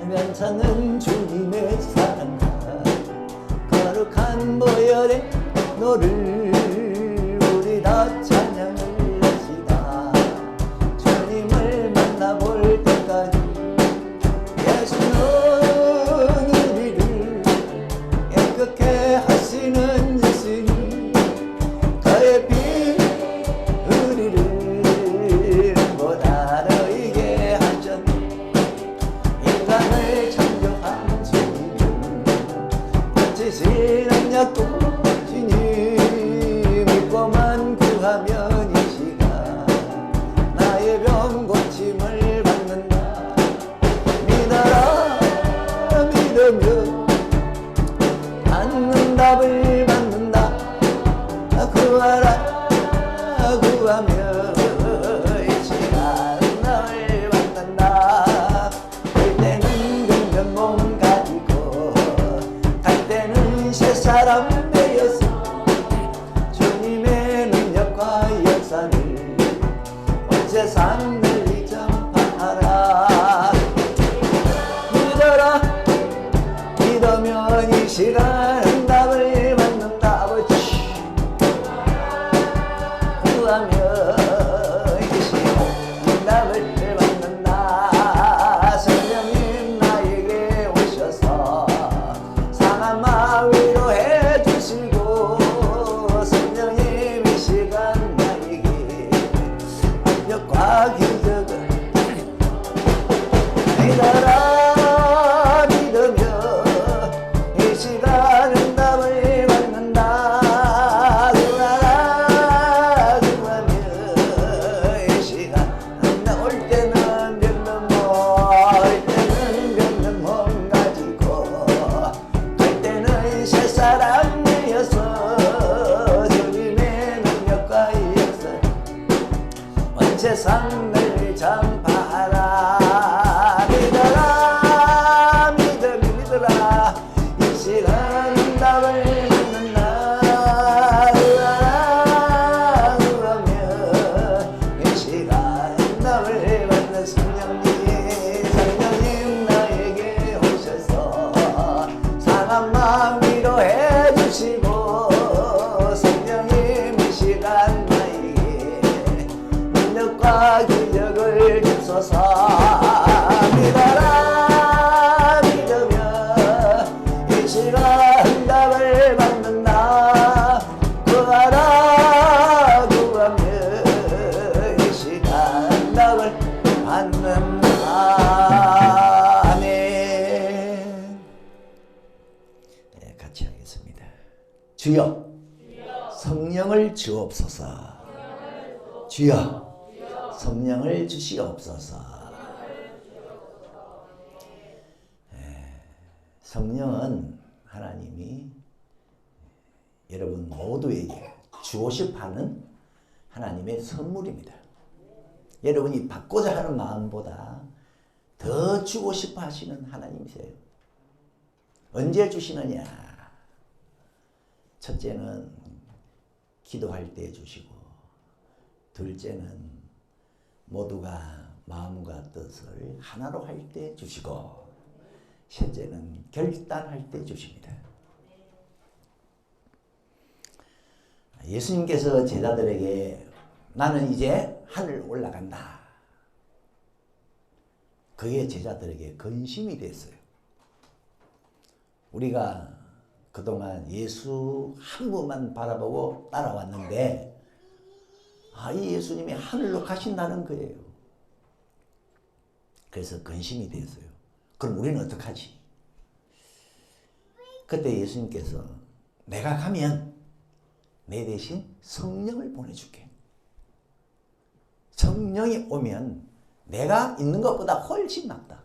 괜찮은 주님의 사랑 거룩한 보혈의 너를 우리 다 찬양을 합시다. 주님을 만나볼 때까지 예수는 우리를 깨끗게 하시는 예수님 그의 피 우리를 못 알아이게 하셨네. 인간을 창조한 주님 거치시는 약도 주님 믿고만 구하면 이 시간 나의 병 고침을 받는다. 믿어라 믿으면 받는 답을 받는다. 구하라 구하면 이 시간 너를 받는다. 올 때는 병든 몸 가지고 갈 때는 새 사람 되어서 주님의 능력과 역사를 온 세상 널리 전파하라. 믿어라 믿으면 이 시간 답을 받는다. 아버지 구하면 이 시간 답을 받는다. 성령님 나에게 오셔서 상한 마음 위로해 주시고 성령님 이 시간 나에게 능력과 기적을 믿어라 믿으며 이 시간은 답을 받는다. 구하라 구하며 이 시간 올 때는 병든 몸 가지고 갈 때는 새 사람 되어서 주님의 능력과 역사 온 세상 널리 전파하라. 믿어라 믿어라 이 시간 답을 받는다. 구하라 구하며 이 시간 답을 받는 성령님 나에게 오셔서 상한 마음 위로해 주시고 성령님 이 시간 나에게 능력과 기적을 주소서. 믿어라 믿으며 이 시간 답을 받는다. 구하라 구하며 이 시간 답을 받는다. 아멘. 네, 같이 하겠습니다. 주여 성령을 주옵소서. 주여 성령을 주시옵소서. 성령은 하나님이 여러분 모두에게 주고 싶어 하는 하나님의 선물입니다. 여러분이 받고자 하는 마음보다 더 주고 싶어 하시는 하나님이세요. 언제 주시느냐? 첫째는 기도할 때 주시고, 둘째는 모두가 마음과 뜻을 하나로 할 때 주시고, 셋째는 결단할 때 주십니다. 예수님께서 제자들에게 나는 이제 하늘 올라간다. 그게 제자들에게 근심이 됐어요. 우리가 그동안 예수 한 분만 바라보고 따라왔는데 이 예수님이 하늘로 가신다는 거예요. 그래서 근심이 됐어요. 그럼 우리는 어떡하지? 그때 예수님께서 내가 가면 내 대신 성령을 보내줄게. 성령이 오면 내가 있는 것보다 훨씬 낫다.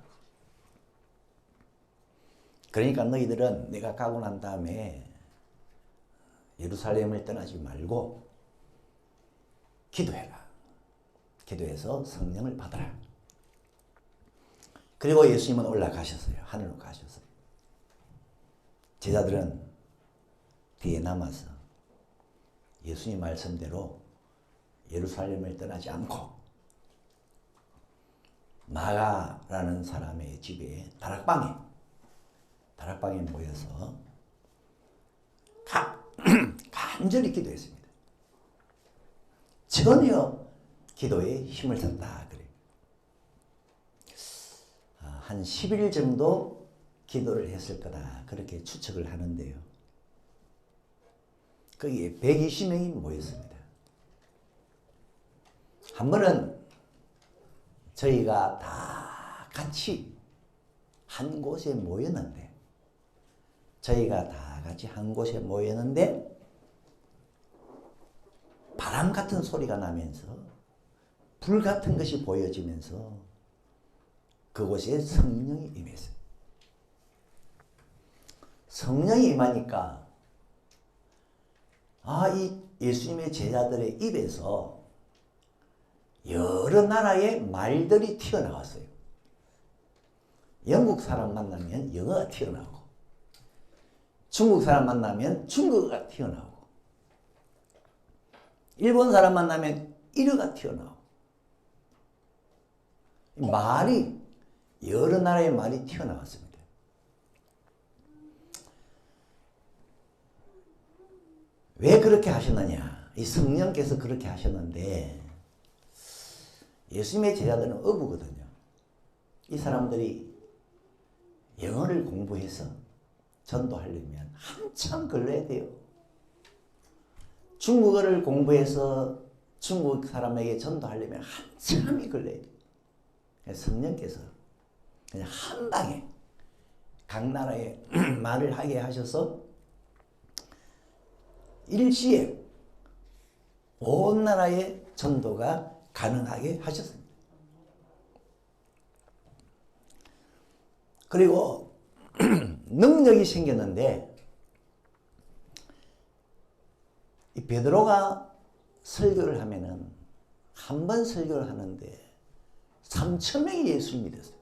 그러니까 너희들은 내가 가고 난 다음에 예루살렘을 떠나지 말고 기도해라. 기도해서 성령을 받아라. 그리고 예수님은 올라가셨어요. 하늘로 가셨어요. 제자들은 뒤에 남아서 예수님 말씀대로 예루살렘을 떠나지 않고 마가라는 사람의 집에 다락방에 모여서 간절히 기도했습니다. 전혀 기도에 힘을 썼다 그래요. 한 10일 정도 기도를 했을 거다 그렇게 추측을 하는데요. 거기에 120명이 모였습니다. 한 번은 저희가 다 같이 한 곳에 모였는데 바람 같은 소리가 나면서 불 같은 것이 보여지면서 그곳에 성령이 임했어요. 성령이 임하니까 이 예수님의 제자들의 입에서 여러 나라의 말들이 튀어나왔어요. 영국 사람 만나면 영어가 튀어나오고, 중국 사람 만나면 중국어가 튀어나오고, 일본 사람 만나면 일어가 튀어나오고, 여러 나라의 말이 튀어나왔습니다. 왜 그렇게 하셨느냐? 이 성령께서 그렇게 하셨는데, 예수님의 제자들은 어부거든요. 이 사람들이 영어를 공부해서 전도하려면 한참 걸려야 돼요. 중국어를 공부해서 중국 사람에게 전도하려면 한참이 걸려야 돼요. 성령께서 그냥 한 방에 각 나라의 말을 하게 하셔서 일시에 온 나라의 전도가 가능하게 하셨습니다. 그리고 능력이 생겼는데 이 베드로가 설교를 하면은 한 번 설교를 하는데 3,000명이 예수를 믿었어요.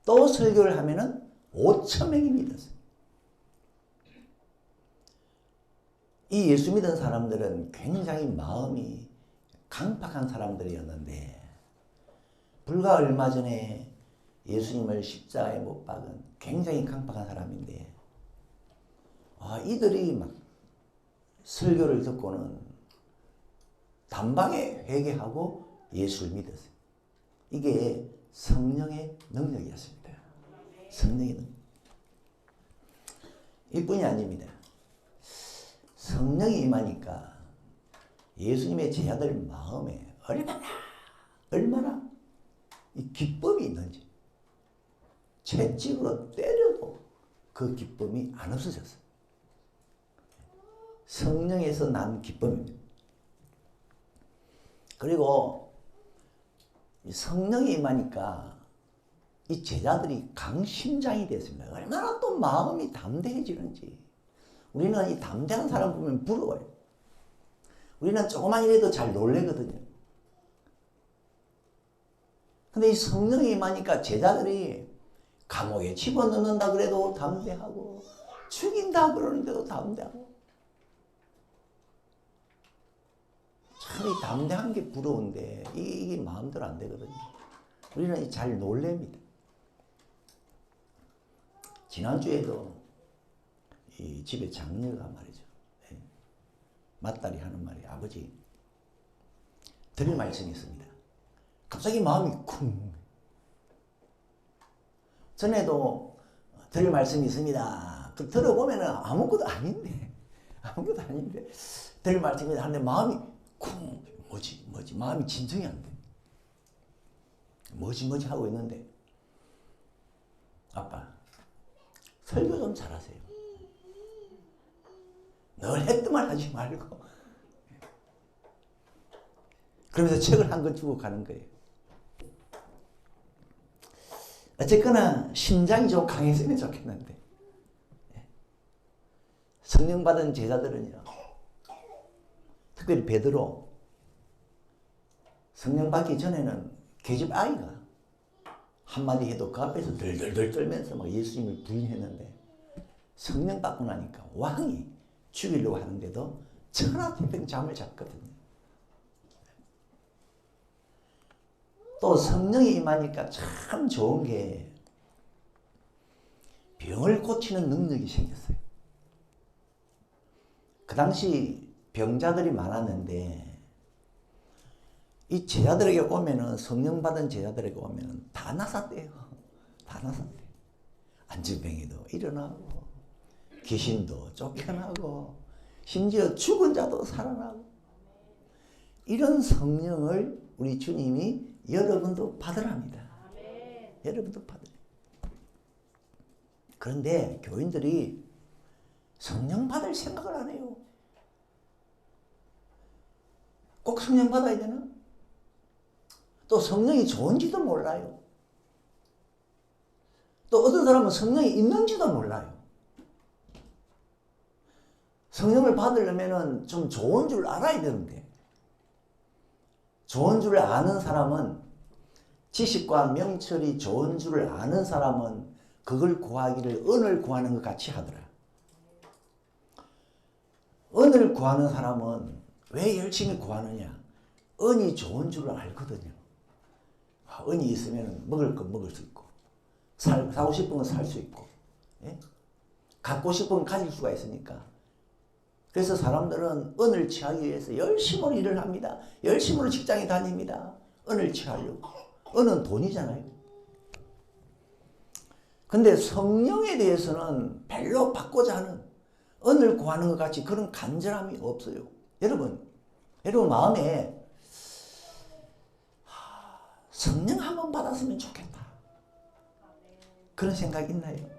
또 설교를 하면은 5,000명이 믿었어요. 이 예수 믿은 사람들은 굉장히 마음이 강팍한 사람들이었는데 불과 얼마 전에 예수님을 십자가에 못 박은 굉장히 강팍한 사람인데 이들이 막 설교를 듣고는 단방에 회개하고 예수를 믿었어요. 이게 성령의 능력이었습니다. 성령의 능력. 이뿐이 아닙니다. 성령이 임하니까 예수님의 제자들 마음에 얼마나 이 기쁨이 있는지 채찍으로 때려도 그 기쁨이 안 없어졌어요. 성령에서 난 기쁨입니다. 그리고 성령이 임하니까 이 제자들이 강심장이 됐습니다. 얼마나 또 마음이 담대해지는지. 우리는 이 담대한 사람 보면 부러워요. 우리는 조그만 일에도 잘 놀래거든요. 근데 이 성령이 임하니까 제자들이 감옥에 집어넣는다 그래도 담대하고 죽인다 그러는데도 담대하고 참 이 담대한 게 부러운데 이게 마음대로 안 되거든요. 우리는 잘 놀랍니다. 지난주에도 이 집에 장녀가 말이죠. 맏딸이 하는 말이 아버지 들을 말씀이 있습니다. 갑자기 마음이 쿵. 전에도 들을 말씀이 있습니다. 그 들어보면 아무것도 아닌데 들을 말씀이 하는데 마음이 쿵. 뭐지 마음이 진정이 안 돼. 뭐지 하고 있는데 아빠 설교 좀 잘하세요. 늘 했더만 하지 말고. 그러면서 책을 한 권 주고 가는 거예요. 어쨌거나 심장이 좀 강했으면 좋겠는데 성령 받은 제자들은요, 특별히 베드로 성령 받기 전에는 계집 아이가 한마디 해도 그 앞에서 덜덜덜 떨면서 막 예수님을 부인했는데 성령 받고 나니까 왕이 죽이려고 하는데도 천하태평 잠을 잤거든요. 또 성령이 임하니까 참 좋은 게 병을 고치는 능력이 생겼어요. 그 당시 병자들이 많았는데 이 제자들에게 오면은, 성령 받은 제자들에게 오면은 다 나섰대요. 다 나섰대. 안진병이도 일어나고 귀신도 쫓겨나고 심지어 죽은 자도 살아나고, 이런 성령을 우리 주님이 여러분도 받으랍니다. 여러분도 받으래요. 그런데 교인들이 성령 받을 생각을 안 해요. 꼭 성령 받아야 되나? 또 성령이 좋은지도 몰라요. 또 어떤 사람은 성령이 있는지도 몰라요. 성령을 받으려면 좀 좋은 줄 알아야 되는데, 좋은 줄 아는 사람은, 지식과 명철이 좋은 줄 아는 사람은 그걸 구하기를 은을 구하는 것 같이 하더라. 은을 구하는 사람은 왜 열심히 구하느냐? 은이 좋은 줄 알거든요. 은이 있으면 먹을 건 먹을 수 있고, 사고 싶은 건 살 수 있고, 예? 갖고 싶은 건 가질 수가 있으니까. 그래서 사람들은 은을 취하기 위해서 열심으로 일을 합니다. 열심으로 직장에 다닙니다. 은을 취하려고. 은은 돈이잖아요. 근데 성령에 대해서는 별로 받고자 하는, 은을 구하는 것 같이 그런 간절함이 없어요. 여러분 마음에 성령 한번 받았으면 좋겠다, 그런 생각 있나요?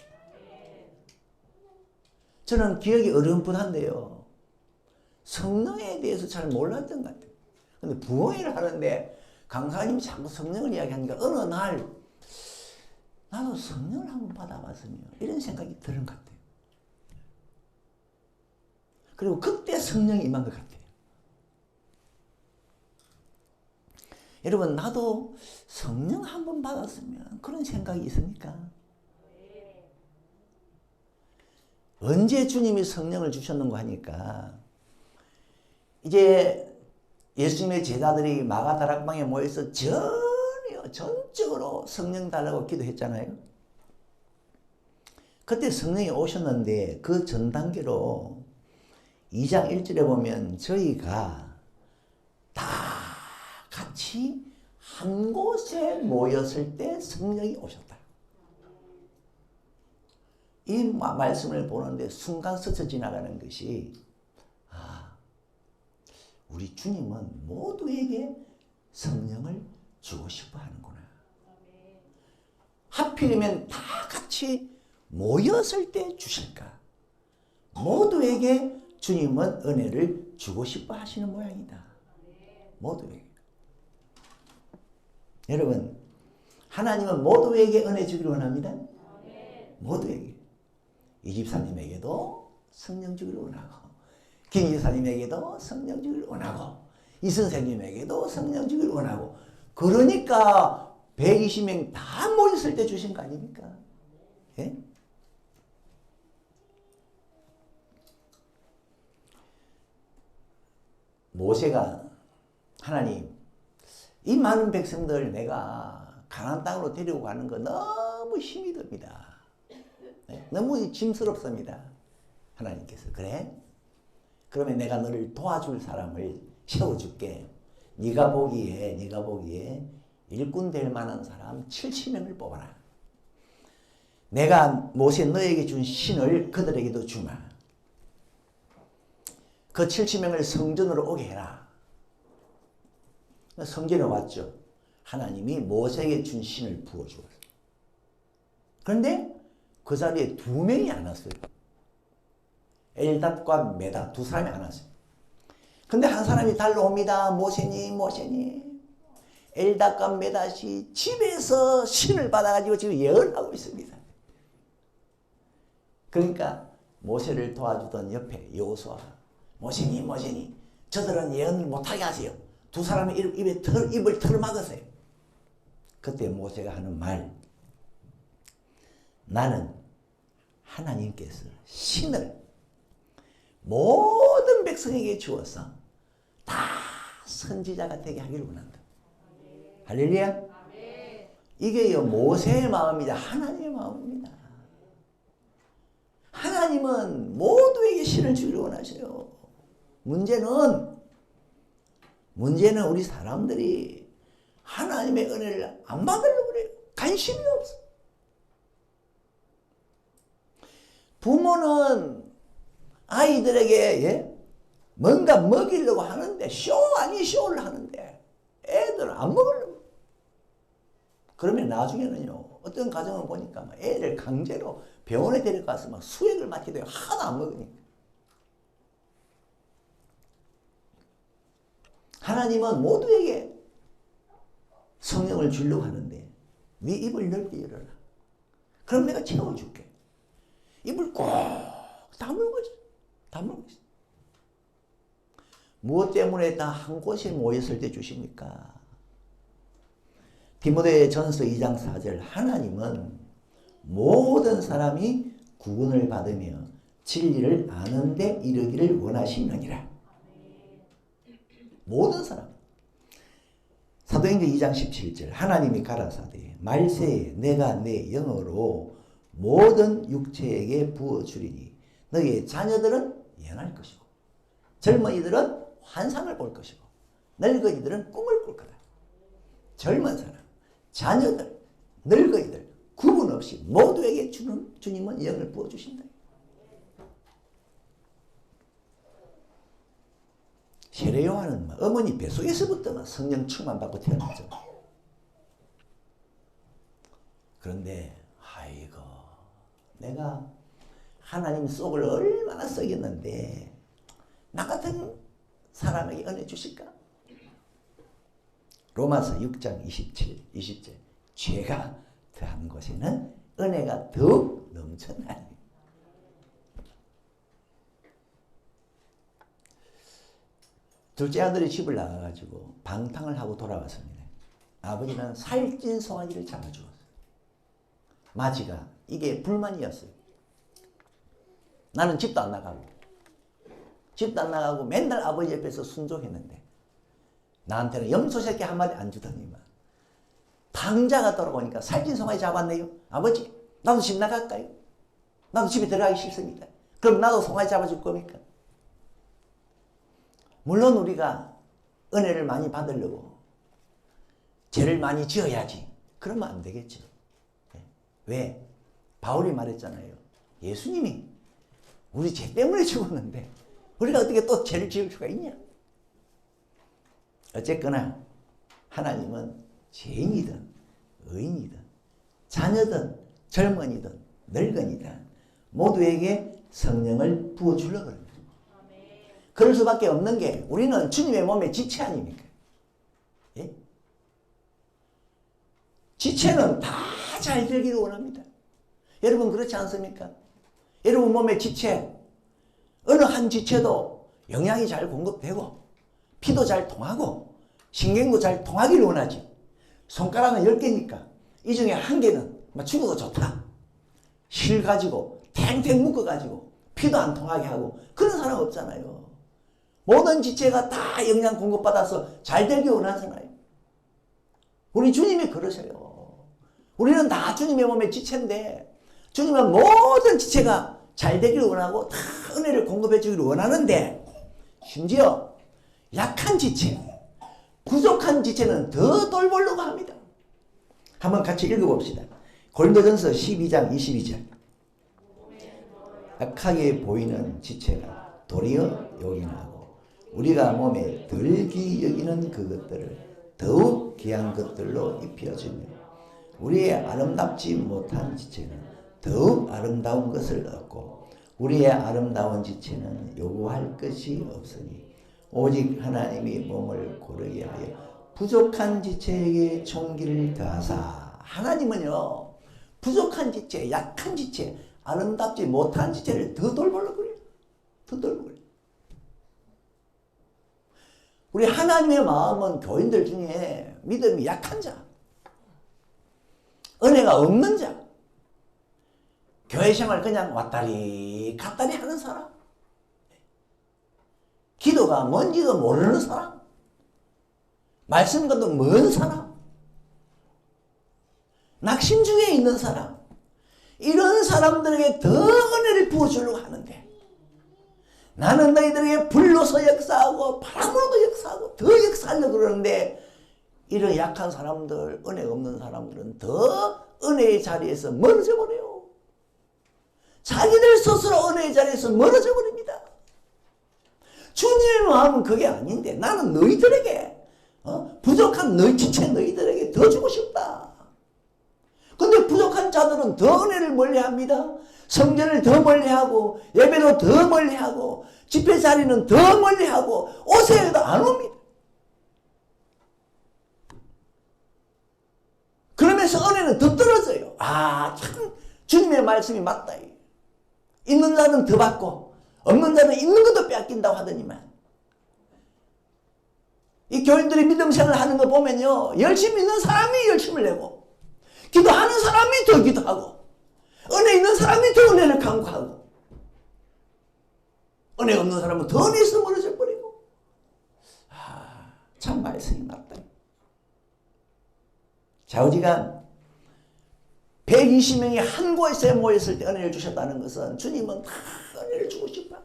저는 기억이 어렴풋한데요, 성령에 대해서 잘 몰랐던 것 같아요. 근데 부흥회를 하는데 강사님이 자꾸 성령을 이야기하니까 어느 날 나도 성령을 한번 받아봤으면, 이런 생각이 드는 것 같아요. 그리고 그때 성령이 임한 것 같아요. 여러분, 나도 성령 한번 받았으면, 그런 생각이 있습니까? 언제 주님이 성령을 주셨는가 하니까, 이제 예수님의 제자들이 마가다락방에 모여서 전적으로 성령 달라고 기도했잖아요. 그때 성령이 오셨는데, 그 전 단계로 2장 1절에 보면 저희가 다 같이 한 곳에 모였을 때 성령이 오셨다. 이 말씀을 보는데 순간 스쳐 지나가는 것이, 우리 주님은 모두에게 성령을 주고 싶어 하는구나. 하필이면 다 같이 모였을 때 주실까? 모두에게 주님은 은혜를 주고 싶어 하시는 모양이다. 모두에게. 여러분, 하나님은 모두에게 은혜 주기를 원합니다. 모두에게. 이 집사님에게도 성령 주기를 원하고, 김 집사님에게도 성령 주기를 원하고, 이 선생님에게도 성령 주기를 원하고, 그러니까 120명 다 모였을 때 주신 거 아닙니까? 예? 모세가, 하나님, 이 많은 백성들 내가 가나안 땅으로 데리고 가는 거 너무 힘이 듭니다. 너무 짐스럽습니다. 하나님께서, 그래? 그러면 내가 너를 도와줄 사람을 세워줄게. 네가 보기에 일꾼 될 만한 사람 70명을 뽑아라. 내가 모세 너에게 준 신을 그들에게도 주마. 그 70명을 성전으로 오게 해라. 성전에 왔죠. 하나님이 모세에게 준 신을 부어주었어요. 그런데 그 자리에 2명이 안 왔어요. 엘닷과 메다, 2사람이 안 왔어요. 근데 한 사람이 달려옵니다. 모세님. 엘닷과 메닷이 집에서 신을 받아가지고 지금 예언을 하고 있습니다. 그러니까 모세를 도와주던 옆에 여호수아, 모세님, 저들은 예언을 못하게 하세요. 2사람이 입을 털어막으세요. 그때 모세가 하는 말, 나는 하나님께서 신을 모든 백성에게 주어서 다 선지자가 되게 하기를 원한다. 할렐루야. 이게요 모세의 마음이자 하나님의 마음입니다. 하나님은 모두에게 신을 주기를 원하셔요. 문제는 우리 사람들이 하나님의 은혜를 안 받으려고 그래요. 관심이 없어. 부모는 아이들에게 뭔가 먹이려고 하는데 쇼 아닌 쇼를 하는데 애들은 안 먹으려고. 그러면 나중에는요 어떤 가정을 보니까 막 애를 강제로 병원에 데려가서 막 수액을 맞게 돼요. 하나도 안 먹으니까. 하나님은 모두에게 성령을 주려고 하는데 네 입을 넓게 열어라. 그럼 내가 채워줄게. 입을 꼭 다물고 있어. 다물고 있어. 무엇 때문에 다 한 곳에 모였을 때 주십니까? 디모데전서 2장 4절 하나님은 모든 사람이 구원을 받으며 진리를 아는 데 이르기를 원하시느니라. 모든 사람. 사도행전 2장 17절 하나님이 가라사대 말세에 내가 내 영으로 모든 육체에게 부어주리니 너희의 자녀들은 예언할 것이고 젊은이들은 환상을 볼 것이고 늙은이들은 꿈을 꿀 거다. 젊은 사람, 자녀들, 늙은이들 구분 없이 모두에게 주님은 영을 부어주신다. 세례 요한은 어머니 뱃속에서부터 성령 충만받고 태어났죠. 그런데 아이고 내가 하나님 속을 얼마나 썩였는데 나 같은 사람에게 은혜 주실까? 로마서 6장 27, 20절 죄가 더한 곳에는 은혜가 더욱 넘쳐나니. 둘째 아들이 집을 나가가지고 방탕을 하고 돌아왔습니다. 아버지는 살찐 송아지를 잡아주었어요. 마지가 이게 불만이었어요. 나는 집도 안 나가고 맨날 아버지 옆에서 순종했는데 나한테는 염소 새끼 한마디 안 주더니만 방자가 돌아오니까 살찐 송아지 잡았네요. 아버지 나도 집 나갈까요? 나도 집에 들어가기 싫습니다. 그럼 나도 송아지 잡아줄 겁니까? 물론 우리가 은혜를 많이 받으려고 죄를 많이 지어야지. 그러면 안 되겠죠. 왜? 바울이 말했잖아요. 예수님이 우리 죄 때문에 죽었는데 우리가 어떻게 또 죄를 지을 수가 있냐? 어쨌거나 하나님은 죄인이든 의인이든 자녀든 젊은이든 늙은이든 모두에게 성령을 부어주려고 합니다. 그럴 수밖에 없는 게 우리는 주님의 몸의 지체 아닙니까? 예? 지체는 다 잘 되기를 원합니다. 여러분 그렇지 않습니까? 여러분 몸의 지체 어느 한 지체도 영양이 잘 공급되고 피도 잘 통하고 신경도 잘 통하기를 원하지. 손가락은 10개니까 이 중에 한 개는 죽어도 좋다. 실 가지고 탱탱 묶어가지고 피도 안 통하게 하고 그런 사람 없잖아요. 모든 지체가 다 영양 공급받아서 잘 되기 원하잖아요. 우리 주님이 그러세요. 우리는 다 주님의 몸의 지체인데 주님은 모든 지체가 잘 되기를 원하고 다 은혜를 공급해 주기를 원하는데 심지어 약한 지체, 부족한 지체는 더 돌보려고 합니다. 한번 같이 읽어봅시다. 고린도전서 12장 22절 약하게 보이는 지체가 도리어 요긴하고 우리가 몸에 덜 귀히 여기는 그것들을 더욱 귀한 것들로 입혀주며 우리의 아름답지 못한 지체는 더욱 아름다운 것을 얻고 우리의 아름다운 지체는 요구할 것이 없으니 오직 하나님이 몸을 고르게 하여 부족한 지체에게 총기를 더하사. 하나님은요 부족한 지체, 약한 지체, 아름답지 못한 지체를 더 돌보려고 그래요. 더 돌보려고 그래요. 우리 하나님의 마음은 교인들 중에 믿음이 약한 자, 은혜가 없는 자, 교회 생활 그냥 왔다리 갔다리 하는 사람, 기도가 뭔지도 모르는 사람, 말씀과도 먼 사람, 낙심 중에 있는 사람, 이런 사람들에게 더 은혜를 부어주려고 하는데, 나는 너희들에게 불로서 역사하고 바람으로도 역사하고 더 역사하려고 그러는데, 이런 약한 사람들, 은혜 없는 사람들은 더 은혜의 자리에서 멀어져 버려요. 자기들 스스로 은혜의 자리에서 멀어져 버립니다. 주님의 마음은 그게 아닌데, 나는 너희들에게 부족한 너희들에게 더 주고 싶다. 근데 부족한 자들은 더 은혜를 멀리합니다. 성전을 더 멀리하고, 예배도 더 멀리하고, 집회 자리는 더 멀리하고, 오세요 해도 안 옵니다. 그러면서 은혜는 더 떨어져요. 아, 참 주님의 말씀이 맞다. 있는 자는 더 받고 없는 자는 있는 것도 빼앗긴다고 하더니만, 이 교인들이 믿음 생활을 하는 거 보면요, 열심히 있는 사람이 열심을 내고, 기도하는 사람이 더 기도하고, 은혜 있는 사람이 더 은혜를 강구하고, 은혜 없는 사람은 더 은혜에서 멀어져 버리고. 아, 참 말씀이 맞다. 좌우지간 120명이 한 곳에 모였을 때 은혜를 주셨다는 것은, 주님은 다 은혜를 주고 싶어.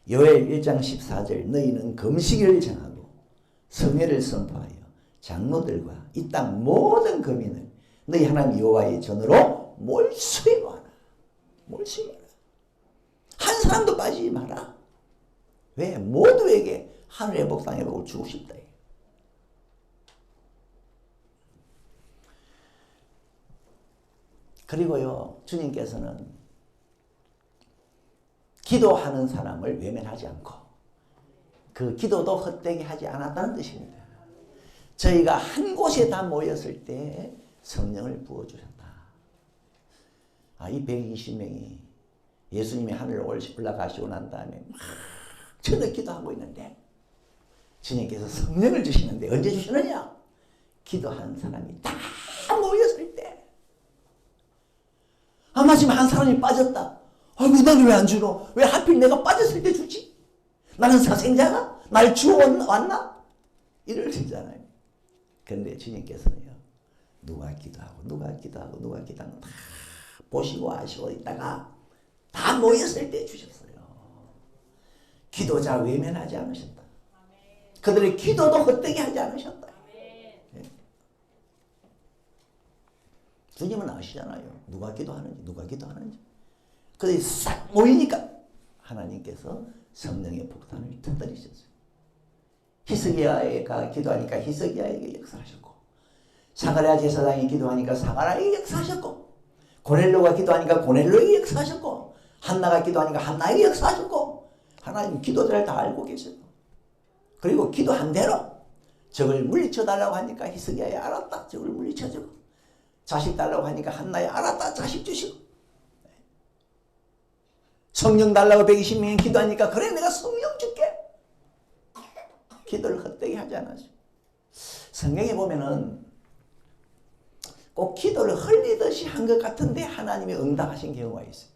요엘 1장 14절, 너희는 금식일을 정하고 성회를 선포하여 장로들과 이 땅 모든 거민을 너희 하나님 여호와의 전으로 몰수히 모아라. 몰수히 모아라. 한 사람도 빠지지 마라. 왜? 모두에게 하늘의 복 땅의 복을 주고 싶다. 그리고요, 주님께서는 기도하는 사람을 외면하지 않고 그 기도도 헛되게 하지 않았다는 뜻입니다. 저희가 한 곳에 다 모였을 때 성령을 부어주셨다. 아, 이 120명이 예수님이 하늘로 올라가시고 난 다음에 막 저녁 기도하고 있는데, 주님께서 성령을 주시는데 언제 주시느냐? 기도하는 사람이 다 모였을 때. 아, 마지막 한 사람이 빠졌다. 아이고, 나는 왜 안 주노? 왜 하필 내가 빠졌을 때 주지? 나는 사생자가? 날 주워왔나? 이럴 수 있잖아요. 그런데 주님께서는요, 누가 기도하고 다 보시고 아시고 있다가 다 모였을 때 주셨어요. 기도자 외면하지 않으셨다. 그들의 기도도 헛되게 하지 않으셨다. 네. 주님은 아시잖아요. 누가 기도하는지. 그들이 싹 모이니까 하나님께서 성령의 폭탄을 터뜨리셨어요. 히스기야가 기도하니까 히스기야에게 역사하셨고, 사가랴 제사장이 기도하니까 사가랴에게 역사하셨고, 고넬로가 기도하니까 고넬로에게 역사하셨고, 한나가 기도하니까 한나에게 역사하셨고, 하나님 기도들을 다 알고 계셔요. 그리고 기도한 대로 적을 물리쳐달라고 하니까 히스기야에 알았다, 적을 물리쳐주고, 자식 달라고 하니까 한나에 알았다, 자식 주시고, 성령 달라고 120명이 기도하니까 그래 내가 성령 줄게. 기도를 헛되게 하지 않았어요. 성경에 보면은 꼭 기도를 흘리듯이 한 것 같은데 하나님이 응답하신 경우가 있어요.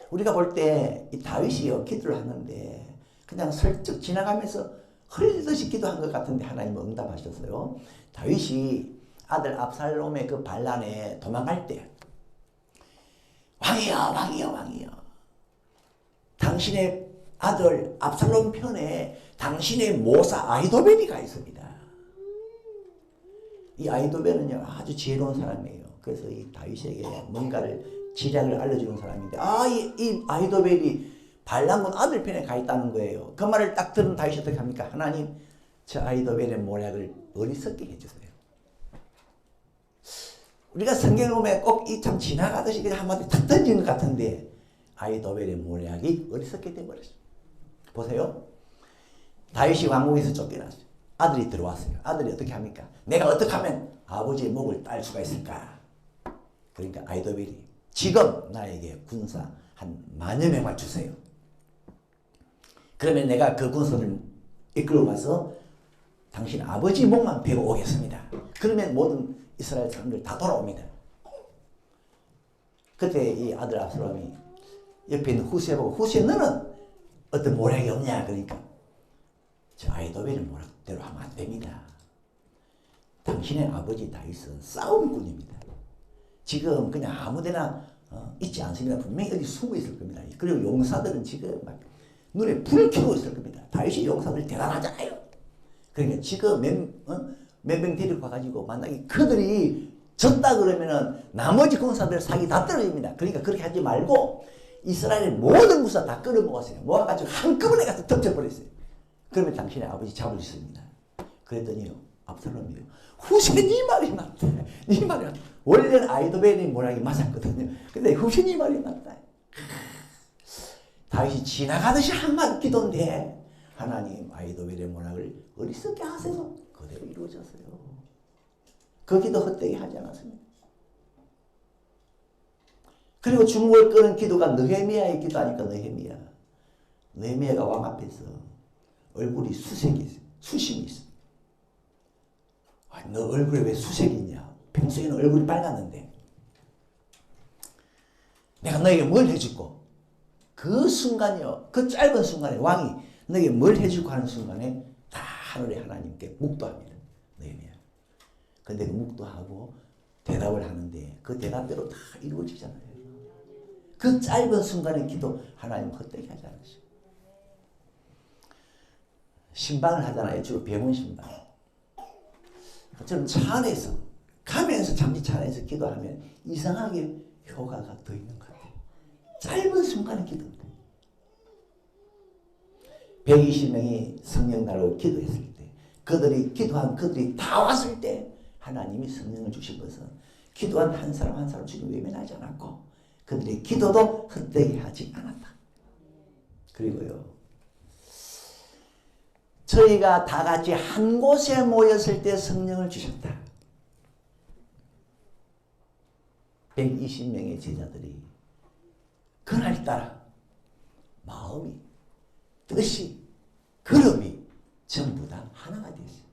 우리가 볼 때 이 다윗이요, 기도를 하는데 그냥 슬쩍 지나가면서 흘리듯이 기도한 것 같은데 하나님은 응답하셨어요. 다윗이 아들 압살롬의 그 반란에 도망갈 때, 왕이여 당신의 아들 압살롬 편에 당신의 모사 아히도벨이 가 있습니다. 이 아히도벨은요, 아주 지혜로운 사람이에요. 그래서 이 다윗에게 뭔가를 지략을 알려주는 사람인데, 이 아히도벨이 반란군 아들 편에 가 있다는 거예요. 그 말을 딱 들은 다윗이 어떻게 합니까? 하나님, 저 아히도벨의 모략을 어리석게 해주세요. 우리가 성경을 보면 꼭 이 참 지나가듯이 그냥 한마디 탁 던지는 것 같은데, 아히도벨의 모략이 어리석게 돼버렸어요. 보세요. 다윗이 왕궁에서 쫓겨났어요. 아들이 들어왔어요. 아들이 어떻게 합니까? 내가 어떻게 하면 아버지의 목을 딸 수가 있을까? 그러니까 아히도벨이 지금 나에게 군사 한 10,000여 명만 주세요. 그러면 내가 그 군선을 이끌고 가서 당신 아버지 목만 베고 오겠습니다. 그러면 모든 이스라엘 사람들 다 돌아옵니다. 그때 이 아들 압살롬이 옆에 있는 후시에 보고, 후시에 너는 어떤 모략이 없냐? 그러니까 저 아히도벨의 모략대로 하면 안 됩니다. 당신의 아버지 다윗은 싸움꾼입니다. 지금 그냥 아무데나 있지 않습니다. 분명히 어디 숨어 있을 겁니다. 그리고 용사들은 지금 막 눈에 불을 켜고 있을 겁니다. 다윗이 용사들 대단하잖아요. 그러니까 지금 몇 명 데리고 가가지고 만약에 그들이 졌다 그러면은 나머지 군사들 사기 다 떨어집니다. 그러니까 그렇게 하지 말고 이스라엘의 모든 군사 다 끌어모았어요. 모아가지고 한꺼번에 가서 덮쳐버렸어요. 그러면 당신의 아버지 잡을 수 있습니다. 그랬더니요, 압살롬이요, 후세는 이 말이 맞다. 이 말이 맞다. 원래는 아이도벨이 모락이 맞았거든요. 근데 후세는 이 말이 맞다. 다윗이 지나가듯이 한 말 기도인데 하나님 아이도벨의 모락을 어리석게 하셔서 그대로 이루어졌어요. 그 기도 헛되게 하지 않았습니다. 그리고 주목을 끄는 기도가 느헤미야의 기도하니까 느헤미야가 왕 앞에서 얼굴이 수심이 있어. 너 얼굴에 왜 수색이 있냐? 평소에는 얼굴이 빨갛는데 내가 너에게 뭘 해줄고, 그 순간이요, 그 짧은 순간에 왕이 너에게 뭘 해줄고 하는 순간에 다 하늘의 하나님께 묵도합니다. 느헤미야. 근데 그 묵도하고 대답을 하는데 그 대답대로 다 이루어지잖아요. 그 짧은 순간의 기도 하나님 헛되게 하지 않으시고. 신방을 하잖아요. 주로 병원 신방. 저는 차 안에서 가면서 잠시 차 안에서 기도하면 이상하게 효과가 더 있는 것 같아요. 짧은 순간의 기도입니다. 120명이 성령 달고 기도했을 때, 그들이 다 왔을 때 하나님이 성령을 주신 것은 기도한 한 사람 한 사람 주님 외면하지 않았고 그들의 기도도 헛되게 하지 않았다. 그리고요, 저희가 다 같이 한 곳에 모였을 때 성령을 주셨다. 120명의 제자들이 그날따라 마음이, 뜻이, 걸음이 전부 다 하나가 되었어요.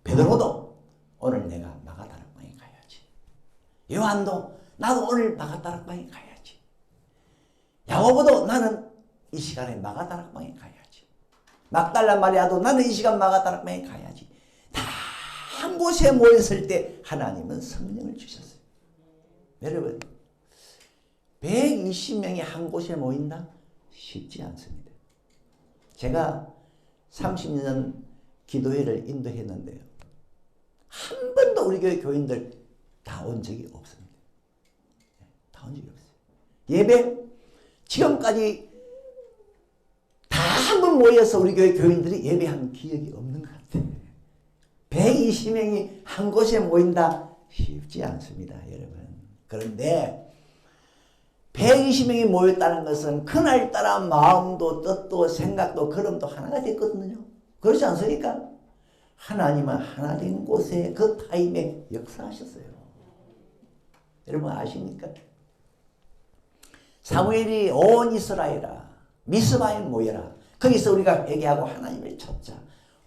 베드로도 오늘 내가 마가다락방에 가야지. 요한도 나도 오늘 마가다락방에 가야지. 야고보도 나는 이 시간에 마가다락방에 가야지. 막달라 마리아도 나는 이 시간 마가다락방에 가야지. 다 한 곳에 모였을 때 하나님은 성령을 주셨어요. 여러분, 120명이 한 곳에 모인다? 쉽지 않습니다. 제가 30년 기도회를 인도했는데요, 한 번도 우리 교회 교인들 다 온 적이 없습니다. 다 온 적이 없어요. 예배 지금까지 다 한 번 모여서 우리 교회 교인들이 예배한 기억이 없는 것 같아요. 120명이 한 곳에 모인다? 쉽지 않습니다, 여러분. 그런데 120명이 모였다는 것은 그날따라 마음도 뜻도 생각도 걸음도 하나가 됐거든요. 그렇지 않습니까? 하나님은 하나 된 곳에 그 타임에 역사하셨어요. 여러분 아십니까? 사무엘이 온 이스라엘아 미스바에 모여라. 거기서 우리가 회개하고 하나님을 찾자.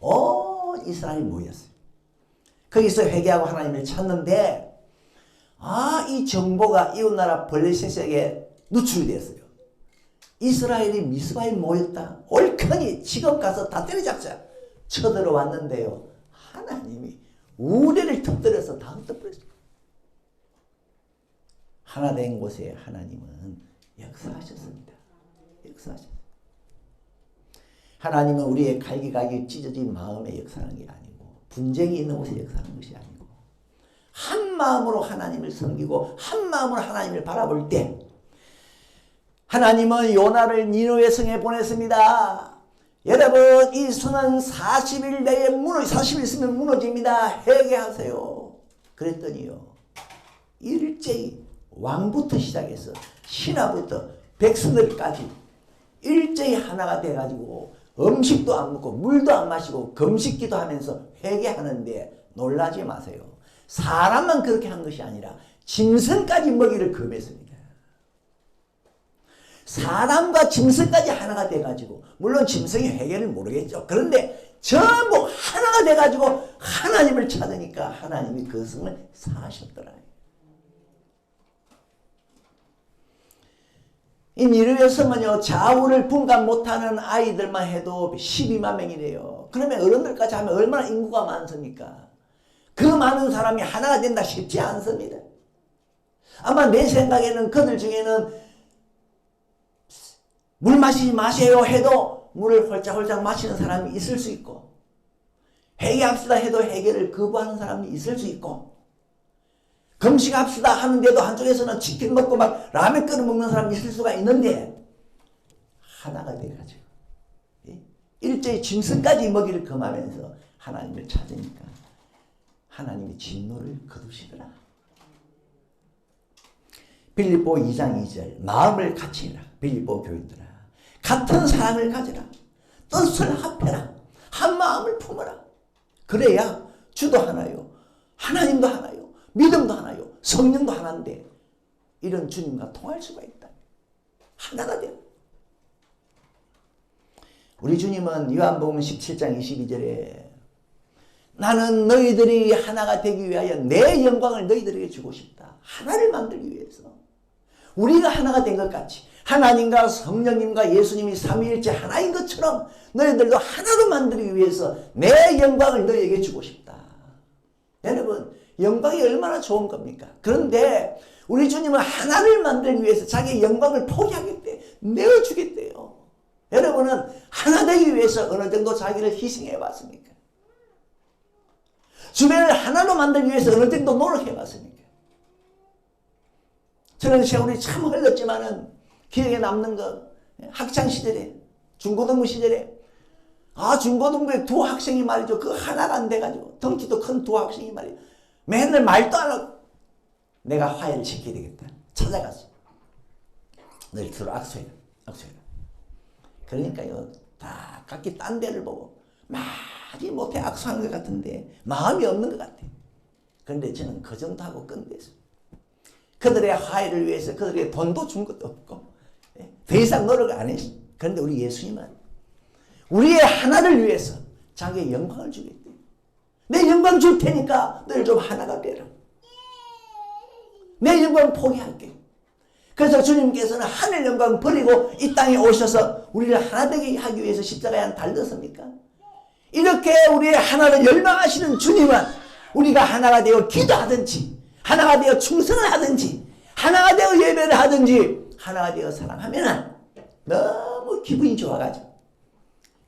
온 이스라엘이 모였어요. 거기서 회개하고 하나님을 찾는데 이 정보가 이웃나라 블레셋에게 누출이 됐어요. 이스라엘이 미스바에 모였다. 옳거니 지금 가서 다 때려잡자. 쳐들어왔는데요, 하나님이 우레를 터뜨려서 다 흩어버렸어요. 하나 된 곳에 하나님은 역사하셨습니다. 역사하셨어요. 하나님은 우리의 갈기갈기 찢어진 마음에 역사하는 게 아니고, 분쟁이 있는 곳에 역사하는 것이 아니고, 한 마음으로 하나님을 섬기고 한 마음으로 하나님을 바라볼 때 하나님은 요나를 니느웨 성에 보냈습니다. 여러분, 이 성은 40일 내에 40일 있으면 무너집니다. 회개하세요. 그랬더니요, 일제히 왕부터 시작해서 신하부터 백성들까지 일제히 하나가 돼가지고 음식도 안 먹고 물도 안 마시고 금식기도 하면서 회개하는데 놀라지 마세요. 사람만 그렇게 한 것이 아니라 짐승까지 먹이를 금했습니다. 사람과 짐승까지 하나가 돼가지고, 물론 짐승이 회개를 모르겠죠. 그런데 전부 하나가 돼가지고 하나님을 찾으니까 하나님이 그 성을 사하셨더라. 이 니느웨 성은요, 좌우를 분간 못하는 아이들만 해도 12만 명이래요. 그러면 어른들까지 하면 얼마나 인구가 많습니까? 그 많은 사람이 하나가 된다 쉽지 않습니다. 아마 내 생각에는 그들 중에는 물 마시지 마세요 해도 물을 홀짝홀짝 마시는 사람이 있을 수 있고, 회개합시다 해도 회개를 거부하는 사람이 있을 수 있고, 금식합시다 하는데도 한쪽에서는 치킨 먹고 막 라면 끓여 먹는 사람이 있을 수가 있는데, 하나가 돼가지고 일제히 짐승까지 먹이를 금하면서 하나님을 찾으니까 하나님이 진노를 거두시더라. 빌립보 2장 2절 마음을 같이 해라. 빌립보 교인들아, 같은 사랑을 가져라. 뜻을 합해라. 한 마음을 품어라. 그래야 주도 하나요, 하나님도 하나요, 믿음도 하나요, 성령도 하나인데 이런 주님과 통할 수가 있다. 하나가 돼요. 우리 주님은 요한복음 17장 22절에 나는 너희들이 하나가 되기 위하여 내 영광을 너희들에게 주고 싶다. 하나를 만들기 위해서. 우리가 하나가 된 것 같이 하나님과 성령님과 예수님이 삼위일체 하나인 것처럼 너희들도 하나로 만들기 위해서 내 영광을 너희에게 주고 싶다. 여러분, 영광이 얼마나 좋은 겁니까? 그런데 우리 주님은 하나를 만들기 위해서 자기의 영광을 포기하겠대. 내어주겠대요. 여러분은 하나 되기 위해서 어느 정도 자기를 희생해 봤습니까? 주변을 하나로 만들기 위해서 어느 정도 노력해 봤습니까? 저는 세월이 참 흘렀지만은 기억에 남는 거, 학창 시절에, 중고등부 시절에, 중고등부에 두 학생이 말이죠. 그 하나가 안 돼가지고, 덩치도 큰 두 학생이 말이죠. 맨날 말도 안 하고, 내가 화해를 시켜야 되겠다. 찾아갔어. 너희 서로 악수해라. 악수해라. 그러니까요, 다 각기 딴 데를 보고, 많이 못해 악수하는 것 같은데, 마음이 없는 것 같아. 그런데 저는 그 정도 하고 끝냈어요. 그들의 화해를 위해서 그들에게 돈도 준 것도 없고, 더 이상 노력을 안 했어. 그런데 우리 예수님은 우리의 하나를 위해서 자기의 영광을 주겠대. 내 영광 줄 테니까 너를 좀 하나가 되라. 내 영광 포기할게. 그래서 주님께서는 하늘 영광 버리고 이 땅에 오셔서 우리를 하나 되게 하기 위해서 십자가에 안 달렸습니까? 이렇게 우리의 하나를 열망하시는 주님은 우리가 하나가 되어 기도하든지, 하나가 되어 충성을 하든지, 하나가 되어 예배를 하든지, 하나가 되어 사랑하면 너무 기분이 좋아가지고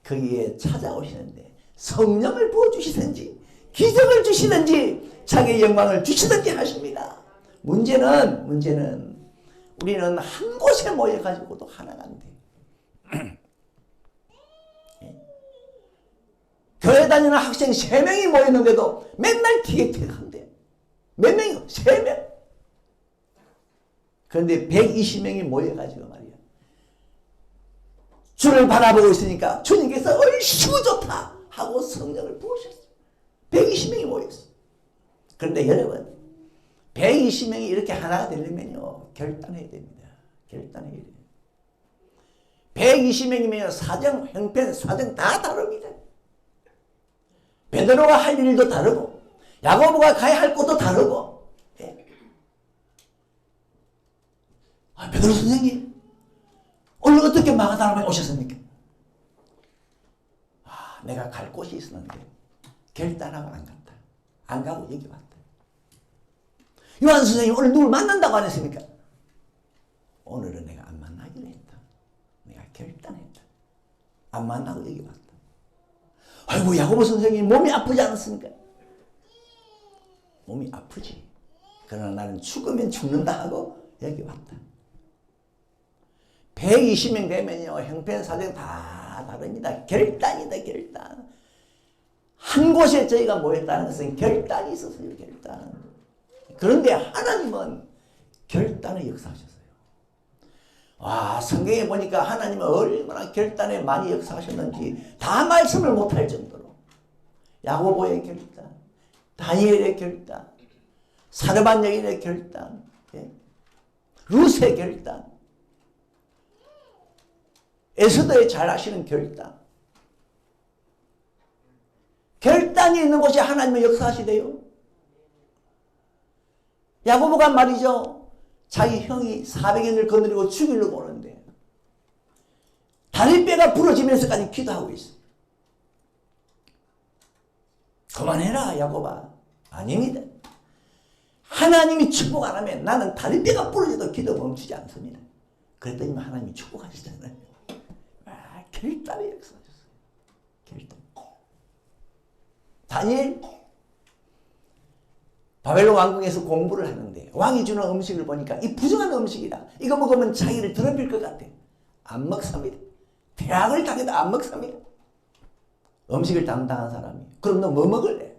거기에 찾아오시는데 성령을 부어주시든지 기적을 주시든지 자기의 영광을 주시든지 하십니다. 문제는 우리는 한 곳에 모여가지고도 하나가 안 돼. 교회 다니는 학생 3명이 모였는데도 맨날 티격태격한대. 몇 명이요? 3명. 그런데 120명이 모여가지고 말이야. 주를 바라보고 있으니까 주님께서 얼씨구 좋다 하고 성령을 부으셨어. 120명이 모였어. 그런데 여러분, 120명이 이렇게 하나가 되려면요, 결단해야 됩니다. 결단해야 돼요. 120명이면 사정, 형편, 사정 다 다릅니다. 베드로가 할 일도 다르고, 야고보가 가야 할 곳도 다르고. 베드로 선생님, 오늘 어떻게 마가다라에 오셨습니까? 내가 갈 곳이 있었는데 결단하고 안 갔다. 안 가고 여기 왔다. 요한 선생님, 오늘 누굴 만난다고 안 했습니까? 오늘은 내가 안 만나기로 했다. 내가 결단했다. 안 만나고 여기 왔다. 아이고, 야고보 선생님 몸이 아프지 않았습니까? 몸이 아프지. 그러나 나는 죽으면 죽는다 하고 여기 왔다. 120명 되면요, 형편 사정 다 다릅니다. 결단이다, 결단. 한 곳에 저희가 모였다는 것은 결단이 있었어요, 결단. 그런데 하나님은 결단의 역사하셨어요. 성경에 보니까 하나님은 얼마나 결단에 많이 역사하셨는지 다 말씀을 못할 정도로. 야고보의 결단, 다니엘의 결단, 사르반 여인의 결단, 룻의 결단, 에스더의 잘 아시는 결단. 결단이 있는 곳이 하나님의 역사하시대요. 야고보가 말이죠, 자기 형이 400인을 거느리고 죽이려고 오는데 다리뼈가 부러지면서까지 기도하고 있어. 그만해라 야곱아. 아닙니다. 하나님이 축복 안 하면 나는 다리뼈가 부러져도 기도 멈추지 않습니다. 그랬더니 하나님이 축복하시잖아요. 결단의 역사였어요. 결단. 다니엘 바벨론 왕궁에서 공부를 하는데 왕이 주는 음식을 보니까 이 부정한 음식이다. 이거 먹으면 자기를 더럽힐 것 같아. 안 먹습니다. 대학을 당해도 안 먹습니다. 음식을 담당한 사람이. 그럼 너 뭐 먹을래?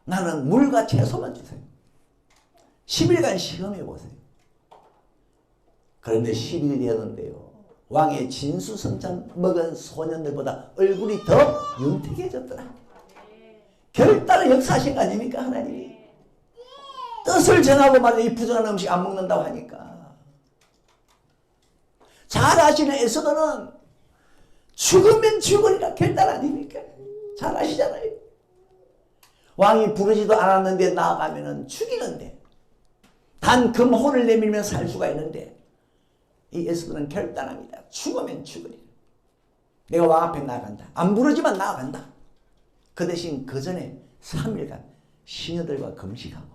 나는 물과 채소만 주세요. 10일간 시험해 보세요. 그런데 10일이 되었는데요. 왕의 진수성찬 먹은 소년들보다 얼굴이 더 윤택해졌더라. 결단을 역사하신 거 아닙니까 하나님이? 뜻을 정하고 말이야 이 부정한 음식 안 먹는다고 하니까. 잘 아시는 에스더는 죽으면 죽으리라 결단 아닙니까? 잘 아시잖아요. 왕이 부르지도 않았는데 나아가면 죽이는데 단 금혼을 내밀면 살 수가 있는데 이 에스더는 결단합니다. 죽으면 죽으리라. 내가 왕 앞에 나아간다. 안 부르지만 나아간다. 그 대신 그 전에 3일간 시녀들과 금식하고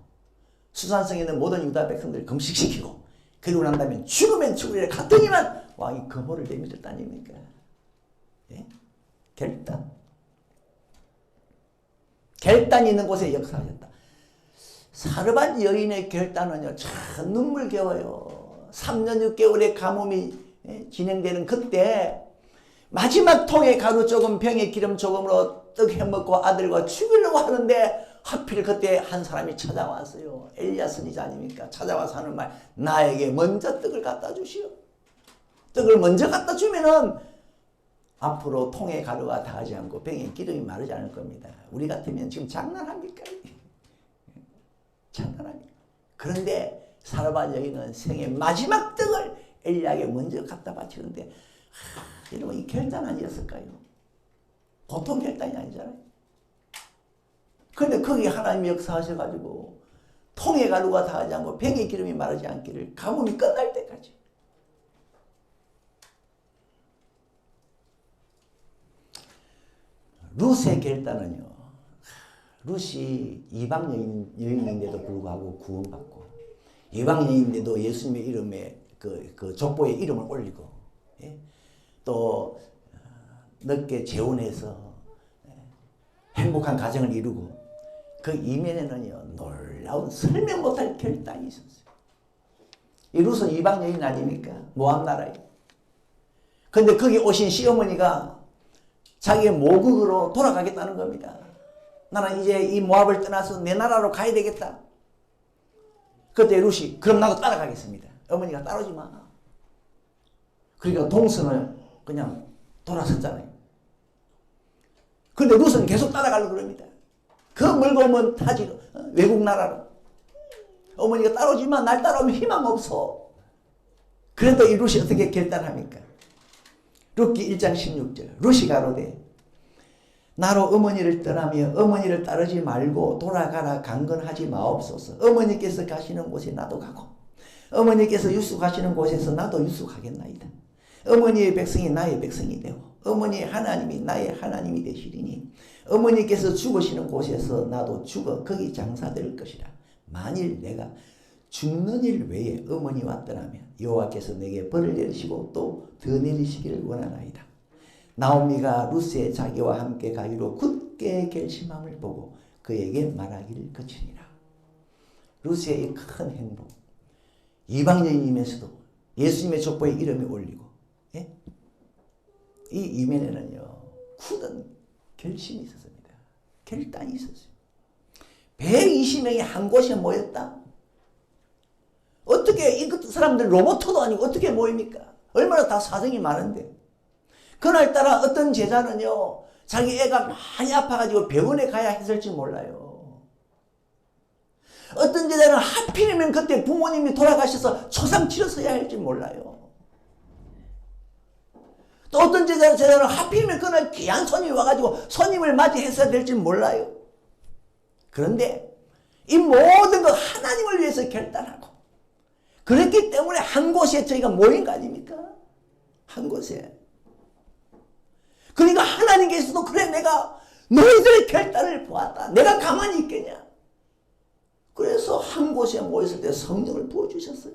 수산성에 있는 모든 유다 백성들 금식시키고 그리고 난 다음에 죽으면 죽으리라 갔더니만 왕이 금호를 내밀었다 아닙니까? 예? 결단. 결단이 있는 곳에 역사하셨다. 사르밧 여인의 결단은요 참 눈물겨워요. 3년 6개월의 가뭄이 진행되는 그때 마지막 통에 가루 조금 병에 기름 조금으로 떡 해먹고 아들과 죽이려고 하는데 하필 그때 한 사람이 찾아왔어요. 엘리야 선지자 아닙니까? 찾아와서 하는 말, 나에게 먼저 떡을 갖다 주시오. 떡을 먼저 갖다 주면은 앞으로 통에 가루가 닿지 않고 병에 기름이 마르지 않을 겁니다. 우리 같으면 지금 장난합니까? 장난합니까? 그런데 사르밧 여인은 생의 마지막 떡을 엘리야에게 먼저 갖다 바치는데 여러분 이 결단 아니었을까요? 보통 결단이 아니잖아요. 그런데 거기 하나님이 역사하셔가지고 통에 가루가 닿지 않고 병에 기름이 마르지 않기를 가뭄이 끝날 때까지. 룻의 결단은요. 룻이 이방 여인인데도 불구하고 구원받고 이방 여인인데도 예수님의 이름에 그 족보에 이름을 올리고 예? 또 늦게 재혼해서 행복한 가정을 이루고 그 이면에는요 놀라운 설명 못할 결단이 있었어요. 이 룻은 이방 여인 아닙니까? 모압 나라에. 근데 거기 오신 시어머니가 자기의 모국으로 돌아가겠다는 겁니다. 나는 이제 이 모압을 떠나서 내 나라로 가야 되겠다. 그때 룻이 그럼 나도 따라가겠습니다. 어머니가 따라오지 마. 그러니까 동선을 그냥 돌아섰잖아요. 그런데 룻은 계속 따라가려고 그럽니다. 그 멀고 먼 타지로 외국 나라로. 어머니가 따라오지 마. 날 따라오면 희망 없어. 그래도 이 룻이 어떻게 결단합니까? 룻기 1장 16절 룻이 가로되 나로 어머니를 떠나며 어머니를 따르지 말고 돌아가라 강건하지 마옵소서. 어머니께서 가시는 곳에 나도 가고 어머니께서 유숙하시는 곳에서 나도 유숙하겠나이다. 어머니의 백성이 나의 백성이 되고 어머니의 하나님이 나의 하나님이 되시리니 어머니께서 죽으시는 곳에서 나도 죽어 거기 장사될 것이라. 만일 내가 죽는 일 외에 어머니와 떠나면 여호와께서 내게 벌을 내리시고 또 더 내리시기를 원하나이다. 나오미가 룻의 자기와 함께 가기로 굳게 결심함을 보고 그에게 말하기를 그치니라. 룻의 이 큰 행복, 이방 여인이면서도 예수님의 족보에 이름이 올리고 예? 이 이면에는요 굳은 결심이 있었습니다. 결단이 있었어요. 120명이 한 곳에 모였다. 어떻게 이 사람들 로봇도 아니고 어떻게 모입니까? 얼마나 다 사정이 많은데. 그날따라 어떤 제자는요 자기 애가 많이 아파가지고 병원에 가야 했을지 몰라요. 어떤 제자는 하필이면 그때 부모님이 돌아가셔서 초상치료 서야 할지 몰라요. 또 어떤 제자는 하필이면 그날 귀한 손님이 와가지고 손님을 맞이했어야 될지 몰라요. 그런데 이 모든 것 하나님을 위해서 결단하고 그렇기 때문에 한 곳에 저희가 모인 거 아닙니까? 한 곳에. 그러니까 하나님께서도 그래 내가 너희들의 결단을 보았다. 내가 가만히 있겠냐? 그래서 한 곳에 모였을 때 성령을 부어주셨어요.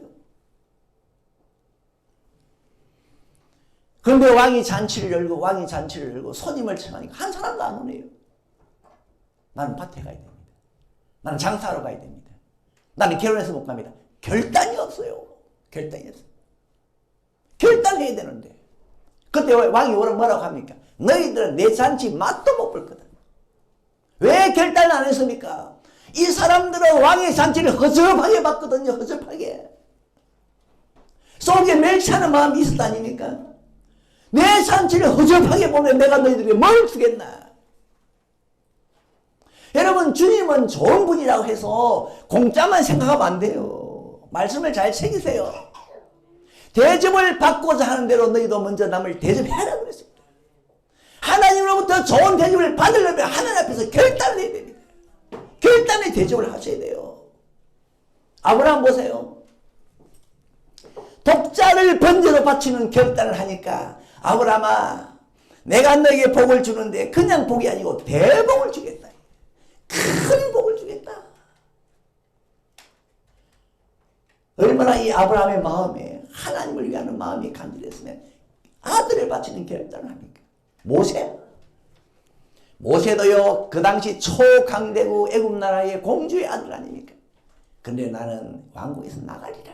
그런데 왕이 잔치를 열고 손님을 청하니까 한 사람도 안 오네요. 나는 밭에 가야 됩니다. 나는 장사하러 가야 됩니다. 나는 결혼해서 못 갑니다. 결단이 없어요. 결단이 없어요. 결단해야 되는데. 그때 왕이 뭐라고 합니까? 너희들은 내 잔치 맛도 못 볼 거다. 왜 결단을 안 했습니까? 이 사람들은 왕의 잔치를 허접하게 봤거든요. 허접하게. 속에 멸치하는 마음이 있었다 아닙니까? 내 잔치를 허접하게 보면 내가 너희들에게 뭘 주겠나? 여러분, 주님은 좋은 분이라고 해서 공짜만 생각하면 안 돼요. 말씀을 잘 새기세요. 대접을 받고자 하는 대로 너희도 먼저 남을 대접해라 그랬습니다. 하나님으로부터 좋은 대접을 받으려면 하나님 앞에서 결단을 해야 됩니다. 결단의 대접을 하셔야 돼요. 아브라함 보세요. 독자를 번제로 바치는 결단을 하니까 아브라함아, 내가 너에게 복을 주는데 그냥 복이 아니고 대복을 주겠다. 큰 복을 주겠다. 얼마나 이 아브라함의 마음에 하나님을 위하는 마음이 간절했으면 아들을 바치는 결단을 합니까? 모세도요, 그 당시 초강대국 애굽 나라의 공주의 아들 아닙니까? 근데 나는 왕국에서 나가리라.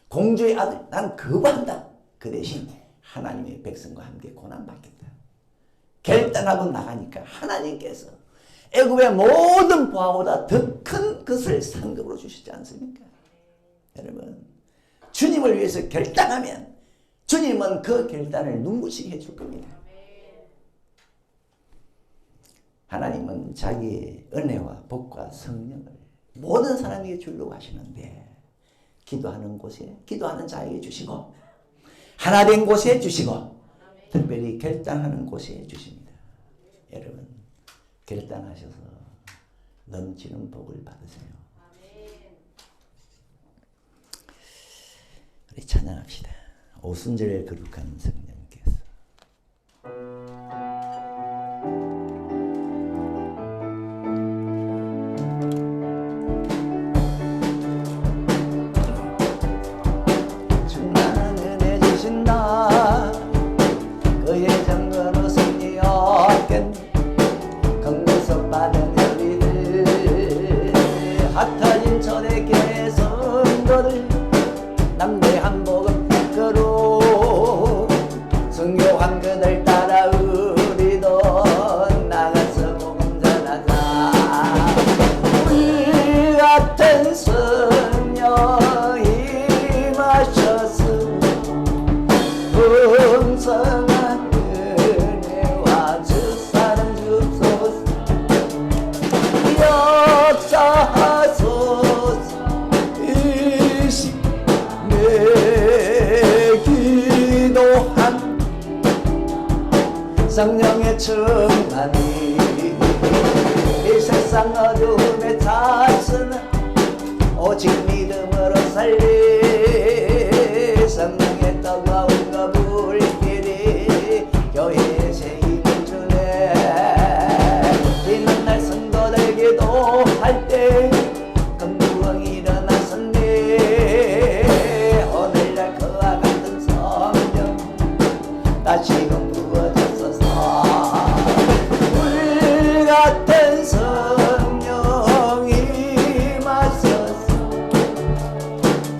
공주의 아들, 나는 거부한다. 그 대신 하나님의 백성과 함께 고난받겠다. 결단하고 나가니까 하나님께서 애굽의 모든 보화보다 더 큰 것을 상급으로 주시지 않습니까? 여러분, 주님을 위해서 결단하면 주님은 그 결단을 눈부시게 해줄 겁니다. 하나님은 자기의 은혜와 복과 성령을 모든 사람에게 주려고 하시는데, 기도하는 곳에, 기도하는 자에게 주시고, 하나된 곳에 주시고, 특별히 결단하는 곳에 주십니다. 여러분, 결단하셔서 넘치는 복을 받으세요. 우리 찬양합시다. 오순절의 거룩한 성령께서. 충만한 은혜 주신다. 그의 정거로 승리 얻겠네. 건국석 받은 우리들, 핫하진 초대교회 성도들, 남대한 복음 밖으로 순교한 그들 따라 우리도 나가서 복음 전하자. 우리 같은 성령이 마셔서 풍성한 은혜와 주사랑 주소서. 역사하소서. 이 내 기도한 성령의 충만이 이 세상 어두움에 닿으나 오직 믿음으로 살리. 성령의 뜨거운 그 불길이 교회에 새 힘을 주네. 비는 날 성도들 기도할 때 금부엉 일어났었네. 오늘날 그와 같은 성령 다시금 부어졌소서. 물 같은 성령이 마셔서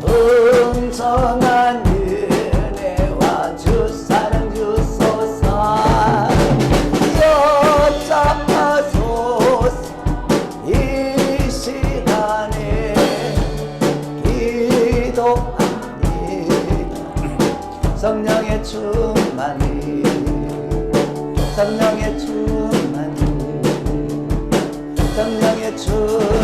풍성한 은혜와 주사랑 주소서. 역사하소서. 이 시간에 기도합니다. 성령의 충만이, 성령의 충만이, 성령의 충만이.